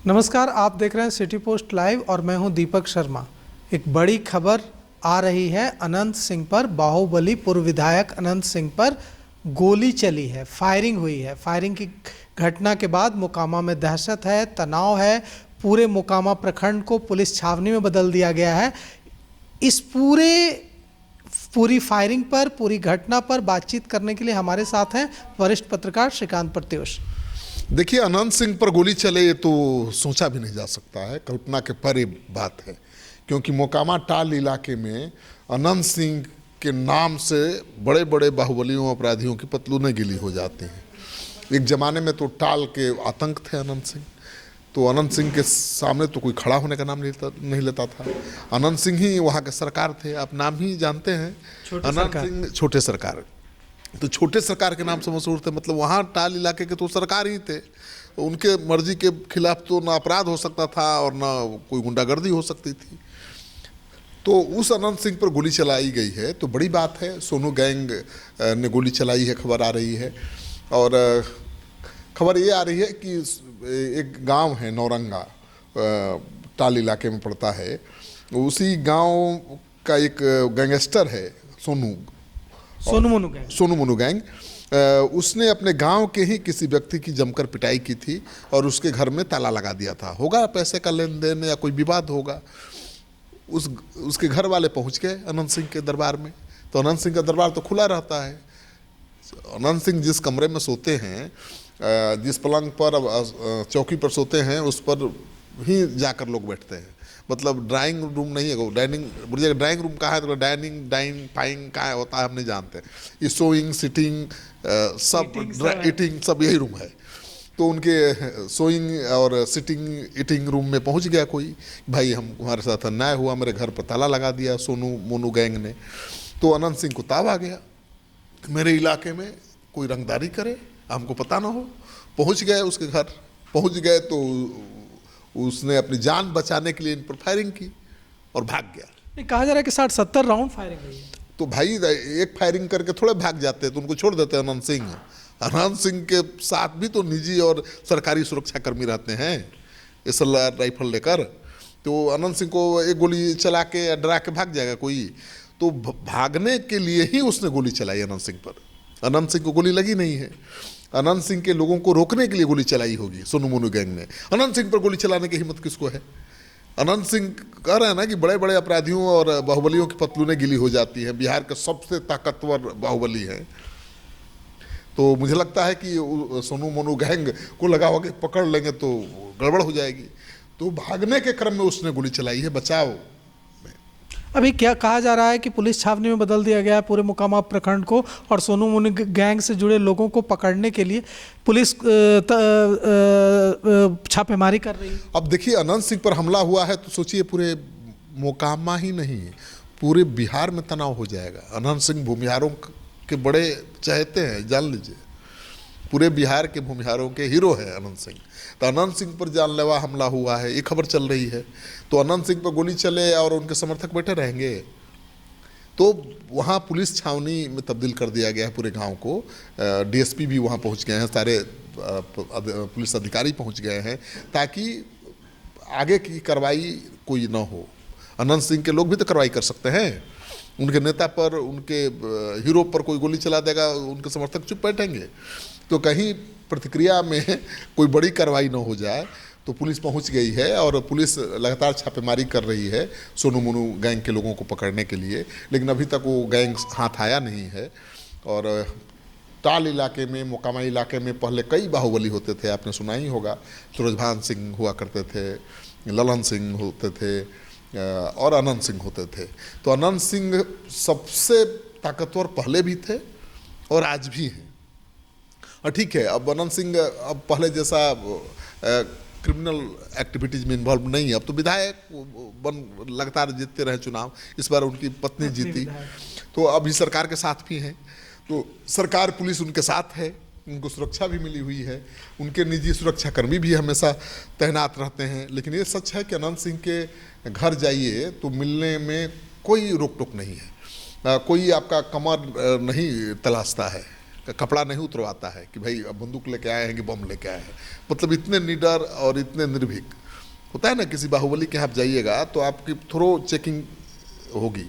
नमस्कार, आप देख रहे हैं सिटी पोस्ट लाइव और मैं हूं दीपक शर्मा। एक बड़ी खबर आ रही है अनंत सिंह पर। बाहुबली पूर्व विधायक अनंत सिंह पर गोली चली है, फायरिंग हुई है। फायरिंग की घटना के बाद मोकामा में दहशत है, तनाव है। पूरे मोकामा प्रखंड को पुलिस छावनी में बदल दिया गया है। इस पूरी फायरिंग पर, पूरी घटना पर बातचीत करने के लिए हमारे साथ हैं वरिष्ठ पत्रकार श्रीकांत प्रत्युष। देखिए, अनंत सिंह पर गोली चले ये तो सोचा भी नहीं जा सकता है, कल्पना के परे बात है। क्योंकि मोकामा टाल इलाके में अनंत सिंह के नाम से बड़े बड़े बाहुबलियों अपराधियों की पतलूनें गिली हो जाती हैं। एक ज़माने में तो टाल के आतंक थे अनंत सिंह, तो अनंत सिंह के सामने तो कोई खड़ा होने का नाम नहीं लेता था। अनंत सिंह ही वहाँ के सरकार थे, आप नाम ही जानते हैं, अनंत सिंह छोटे सरकार। तो छोटे सरकार के नाम से मशहूर थे, मतलब वहाँ टाल इलाके के तो सरकार ही थे। उनके मर्जी के खिलाफ तो ना अपराध हो सकता था और ना कोई गुंडागर्दी हो सकती थी। तो उस अनंत सिंह पर गोली चलाई गई है तो बड़ी बात है। सोनू गैंग ने गोली चलाई है, खबर आ रही है। और खबर ये आ रही है कि एक गांव है नौरंगा, टाल इलाके में पड़ता है, उसी गांव का एक गैंगस्टर है सोनू मोनू गैंग। उसने अपने गांव के ही किसी व्यक्ति की जमकर पिटाई की थी और उसके घर में ताला लगा दिया था। होगा पैसे का लेन देन या कोई विवाद होगा। उसके घर वाले पहुंच गए अनंत सिंह के दरबार में। तो अनंत सिंह का दरबार तो खुला रहता है। अनंत सिंह जिस कमरे में सोते हैं, जिस पलंग पर, चौकी पर सोते हैं, उस पर ही जाकर लोग बैठते हैं। मतलब ड्राइंग रूम नहीं है वो, डाइनिंग, मुझे ड्राइंग रूम कहाँ है तो डाइन फाइंग कहाँ होता है हम नहीं जानते। ये सोइंग, सिटिंग, सब ईटिंग सब यही रूम है। तो उनके सोइंग और सिटिंग ईटिंग रूम में पहुंच गया कोई, भाई हम हमारे साथ अन्याय हुआ, मेरे घर पर ताला लगा दिया सोनू मोनू गैंग ने। तो अनंत सिंह को ताव आ गया, मेरे इलाके में कोई रंगदारी करे, हमको पता ना हो। पहुंच गए उसके घर, पहुंच गए तो उसने अपनी जान बचाने के लिए इन पर फायरिंग की और भाग गया। कहा जा रहा है कि 60-70 राउंड फायरिंग हुई है। तो भाई एक फायरिंग करके थोड़े भाग जाते हैं, तो उनको छोड़ देते हैं। अनंत सिंह के साथ भी तो निजी और सरकारी सुरक्षा कर्मी रहते हैं SLR राइफल लेकर। तो अनंत सिंह को एक गोली चला के डरा के भाग जाएगा कोई? तो भागने के लिए ही उसने गोली चलाई अनंत सिंह पर। अनंत सिंह को गोली लगी नहीं है, अनंत सिंह के लोगों को रोकने के लिए गोली चलाई होगी सोनू मोनू गैंग ने। अनंत सिंह पर गोली चलाने की हिम्मत किसको है? अनंत सिंह कह रहे हैं ना कि बड़े बड़े अपराधियों और बाहुबलियों की पतलूनें गिली हो जाती हैं। बिहार के सबसे ताकतवर बाहुबली हैं। तो मुझे लगता है कि सोनू मोनू गैंग को लगा होगा कि पकड़ लेंगे तो गड़बड़ हो जाएगी। तो भागने के क्रम में उसने गोली चलाई है बचाव। अभी क्या कहा जा रहा है कि पुलिस छावनी में बदल दिया गया है पूरे मोकामा प्रखंड को, और सोनू मोनू गैंग से जुड़े लोगों को पकड़ने के लिए पुलिस छापेमारी कर रही है। अब देखिए, अनंत सिंह पर हमला हुआ है तो सोचिए पूरे मोकामा ही नहीं, पूरे बिहार में तनाव हो जाएगा। अनंत सिंह भूमिहारों के बड़े चहेते हैं, जान लीजिए। पूरे बिहार के भूमिहारों के हीरो है अनंत सिंह। तो अनंत सिंह पर जानलेवा हमला हुआ है, ये खबर चल रही है। तो अनंत सिंह पर गोली चले और उनके समर्थक बैठे रहेंगे, तो वहाँ पुलिस छावनी में तब्दील कर दिया गया है पूरे गांव को। DSP भी वहाँ पहुँच गए हैं, सारे पुलिस अधिकारी पहुँच गए हैं, ताकि आगे की कार्रवाई कोई ना हो। अनंत सिंह के लोग भी तो कार्रवाई कर सकते हैं। उनके नेता पर, उनके हीरो पर कोई गोली चला देगा, उनके समर्थक चुप बैठेंगे? तो कहीं प्रतिक्रिया में कोई बड़ी कार्रवाई न हो जाए। तो पुलिस पहुंच गई है और पुलिस लगातार छापेमारी कर रही है सोनू मोनू गैंग के लोगों को पकड़ने के लिए, लेकिन अभी तक वो गैंग हाथ आया नहीं है। और टाल इलाके में, मोकामा इलाके में पहले कई बाहुबली होते थे, आपने सुना ही होगा। सूरजभान सिंह हुआ करते थे, ललन सिंह होते थे और अनंत सिंह होते थे। तो अनंत सिंह सबसे ताकतवर पहले भी थे और आज भी हैं। और ठीक है, अब अनंत सिंह अब पहले जैसा क्रिमिनल एक्टिविटीज़ में इन्वॉल्व नहीं है। अब तो विधायक लगातार जीतते रहे चुनाव। इस बार उनकी पत्नी जीती, तो अभी सरकार के साथ भी हैं। तो सरकार, पुलिस उनके साथ है, उनको सुरक्षा भी मिली हुई है। उनके निजी सुरक्षाकर्मी भी हमेशा तैनात रहते हैं। लेकिन ये सच है कि अनंत सिंह के घर जाइए तो मिलने में कोई रोक टोक नहीं है, कोई आपका कमर नहीं तलाशता है। कपड़ा नहीं उतरवाता है कि भाई अब बंदूक लेके आए हैं कि बम लेके आए हैं। मतलब इतने निडर और इतने निर्भीक होता है ना। किसी बाहुबली के यहाँ आप जाइएगा तो आपकी थोरो चेकिंग होगी,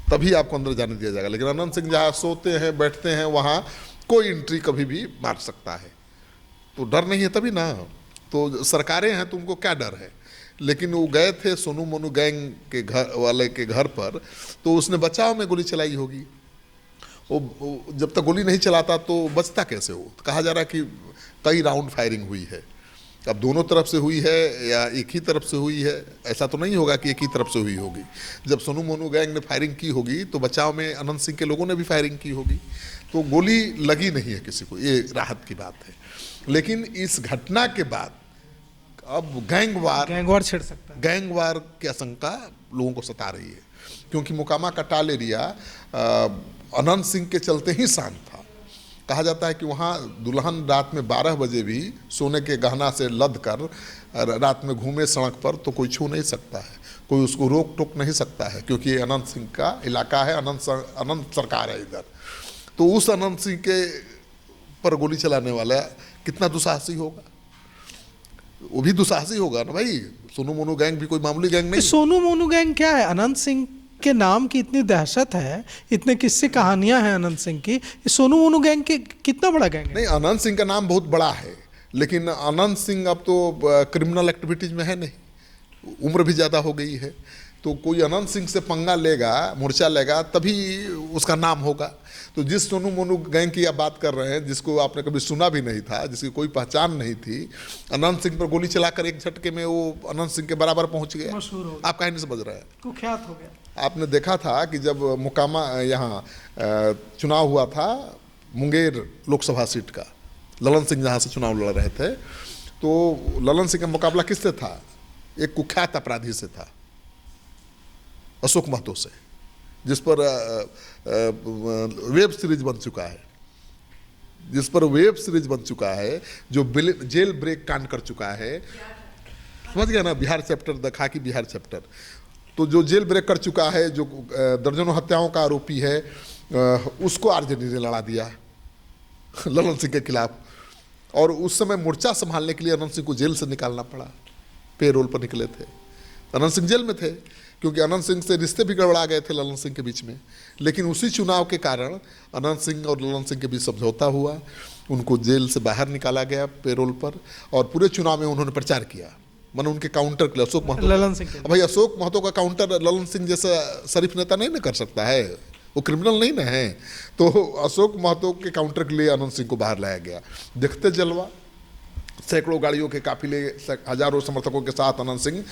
तभी आपको अंदर जाने दिया जाएगा। लेकिन अनंत सिंह जहाँ सोते हैं बैठते हैं वहाँ कोई एंट्री कभी भी मार सकता है, तो डर नहीं है तभी ना। तो सरकारें हैं तो उनको क्या डर है। लेकिन वो गए थे सोनू मोनू गैंग के घर वाले के घर पर, तो उसने बचाव में गोली चलाई होगी। वो जब तक गोली नहीं चलाता तो बचता कैसे हो। तो कहा जा रहा है कि कई राउंड फायरिंग हुई है। अब दोनों तरफ से हुई है या एक ही तरफ से हुई है, ऐसा तो नहीं होगा कि एक ही तरफ से हुई होगी। जब सोनू मोनू गैंग ने फायरिंग की होगी तो बचाव में अनंत सिंह के लोगों ने भी फायरिंग की होगी। तो गोली लगी नहीं है किसी को, ये राहत की बात है। लेकिन इस घटना के बाद अब गैंगवार छिड़ सकता है। गैंगवार की आशंका लोगों को सता रही है, क्योंकि मोकामा का टाल एरिया अनंत सिंह के चलते ही शांत था। कहा जाता है कि वहाँ दुल्हन रात में 12 बजे भी सोने के गहना से लद कर रात में घूमे सड़क पर तो कोई छू नहीं सकता है, कोई उसको रोक टोक नहीं सकता है, क्योंकि ये अनंत सिंह का इलाका है, अनंत सरकार है इधर। तो उस अनंत सिंह के पर गोली चलाने वाला कितना दुसाहसी होगा। वो भी दुसाहसी होगा ना भाई। सोनू मोनू गैंग भी कोई मामूली गैंग नहीं। सोनू मोनू गैंग क्या है? अनंत सिंह के नाम की इतनी दहशत है, इतने किस्से कहानियां हैं अनंत सिंह की। सोनू मोनू गैंग के कितना बड़ा गैंग है? नहीं, अनंत सिंह का नाम बहुत बड़ा है, लेकिन अनंत सिंह अब तो क्रिमिनल एक्टिविटीज में है नहीं, उम्र भी ज़्यादा हो गई है। तो कोई अनंत सिंह से पंगा लेगा, मोर्चा लेगा, तभी उसका नाम होगा। तो जिस सोनू मोनू गैंग की आप बात कर रहे हैं, जिसको आपने कभी सुना भी नहीं था, जिसकी कोई पहचान नहीं थी, अनंत सिंह पर गोली चलाकर एक झटके में वो अनंत सिंह के बराबर पहुंच गया। मशहूर हो गया। आप कहीं नहीं समझ रहे हैं। कुख्यात हो गया। आपने देखा था कि जब मोकामा यहाँ चुनाव हुआ था मुंगेर लोकसभा सीट का, ललन सिंह जहाँ से चुनाव लड़ रहे थे, तो ललन सिंह का मुकाबला किससे था? एक कुख्यात अपराधी से था, अशोक महतो से, जिस पर वेब सीरीज बन चुका है, जो जेल ब्रेक कांड कर चुका है। समझ गया ना, बिहार चैप्टर, द खाकी बिहार चैप्टर। तो जो जेल ब्रेक कर चुका है, जो दर्जनों हत्याओं का आरोपी है, उसको आरजेडी ने लड़ा दिया ललन सिंह के खिलाफ। और उस समय मोर्चा संभालने के लिए अनंत सिंह को जेल से निकालना पड़ा, पेरोल पर निकले थे। अनंत सिंह जेल में थे क्योंकि अनंत सिंह से रिश्ते भी गड़बड़ा गए थे ललन सिंह के बीच में। लेकिन उसी चुनाव के कारण अनंत सिंह और ललन सिंह के बीच समझौता हुआ, उनको जेल से बाहर निकाला गया पेरोल पर, और पूरे चुनाव में उन्होंने प्रचार किया, मानो उनके काउंटर के लिए अशोक महतो, ललन सिंह के। भाई अशोक महतो का काउंटर ललन सिंह जैसा शरीफ नेता नहीं ना कर सकता है, वो क्रिमिनल नहीं ना है। तो अशोक महतो के काउंटर के लिए अनंत सिंह को बाहर लाया गया। देखते जलवा, सैकड़ों गाड़ियों के काफिले, हजारों समर्थकों के साथ अनंत सिंह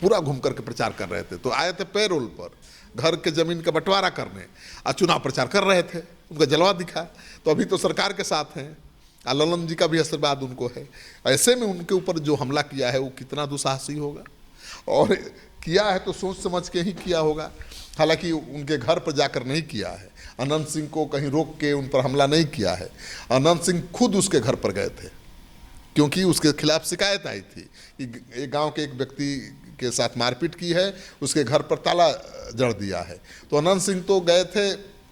पूरा घूम करके प्रचार कर रहे थे। तो आए थे पेरोल पर घर के जमीन का बंटवारा करने, और चुनाव प्रचार कर रहे थे, उनका जलवा दिखा। तो अभी तो सरकार के साथ हैं, ललन जी का भी आशीर्वाद उनको है। ऐसे में उनके ऊपर जो हमला किया है वो कितना दुसाहसी होगा, और किया है तो सोच समझ के ही किया होगा। हालांकि उनके घर पर जाकर नहीं किया है, अनंत सिंह को कहीं रोक के उन पर हमला नहीं किया है। अनंत सिंह खुद उसके घर पर गए थे, क्योंकि उसके खिलाफ शिकायत आई थी कि एक गांव के एक व्यक्ति के साथ मारपीट की है, उसके घर पर ताला जड़ दिया है। तो अनंत सिंह तो गए थे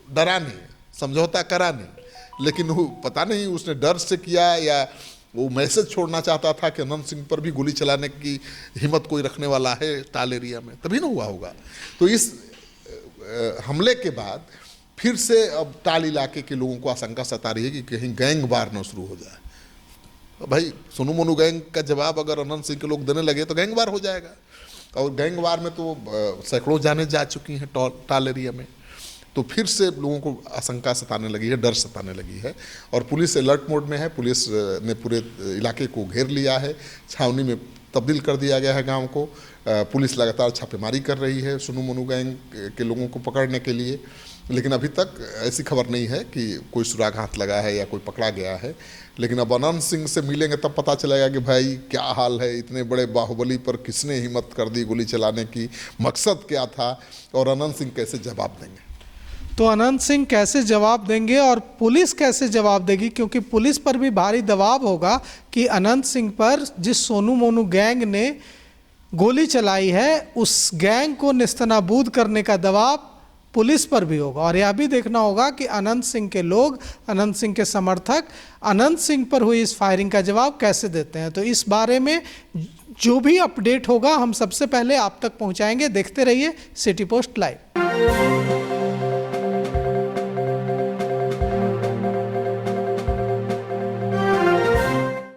डराने, समझौता कराने, लेकिन वो पता नहीं उसने डर से किया या वो मैसेज छोड़ना चाहता था कि अनंत सिंह पर भी गोली चलाने की हिम्मत कोई रखने वाला है टाल एरिया में, तभी ना हुआ होगा। तो इस हमले के बाद फिर से अब टाल इलाके के लोगों को आशंका सता रही है कि कहीं गैंग वार न शुरू हो जाए। भाई सोनू मोनू गैंग का जवाब अगर अनंत सिंह के लोग देने लगे तो गैंग वार हो जाएगा, और गैंग वार में तो सैकड़ों जाने जा चुकी हैं टाल एरिया में। तो फिर से लोगों को आशंका सताने लगी है, डर सताने लगी है, और पुलिस अलर्ट मोड में है। पुलिस ने पूरे इलाके को घेर लिया है, छावनी में तब्दील कर दिया गया है गांव को। पुलिस लगातार छापेमारी कर रही है सोनू मोनू गैंग के लोगों को पकड़ने के लिए, लेकिन अभी तक ऐसी खबर नहीं है कि कोई सुराग हाथ लगा है या कोई पकड़ा गया है। लेकिन अब अनंत सिंह से मिलेंगे तब पता चलेगा कि भाई क्या हाल है, इतने बड़े बाहुबली पर किसने हिम्मत कर दी गोली चलाने की, मकसद क्या था, और अनंत सिंह कैसे जवाब देंगे। तो अनंत सिंह कैसे जवाब देंगे और पुलिस कैसे जवाब देगी, क्योंकि पुलिस पर भी भारी दबाव होगा कि अनंत सिंह पर जिस सोनू मोनू गैंग ने गोली चलाई है उस गैंग को नेस्तनाबूद करने का दबाव पुलिस पर भी होगा। और यह भी देखना होगा कि अनंत सिंह के लोग, अनंत सिंह के समर्थक अनंत सिंह पर हुई इस फायरिंग का जवाब कैसे देते हैं। तो इस बारे में जो भी अपडेट होगा हम सबसे पहले आप तक पहुंचाएंगे। देखते रहिए सिटी पोस्ट लाइव।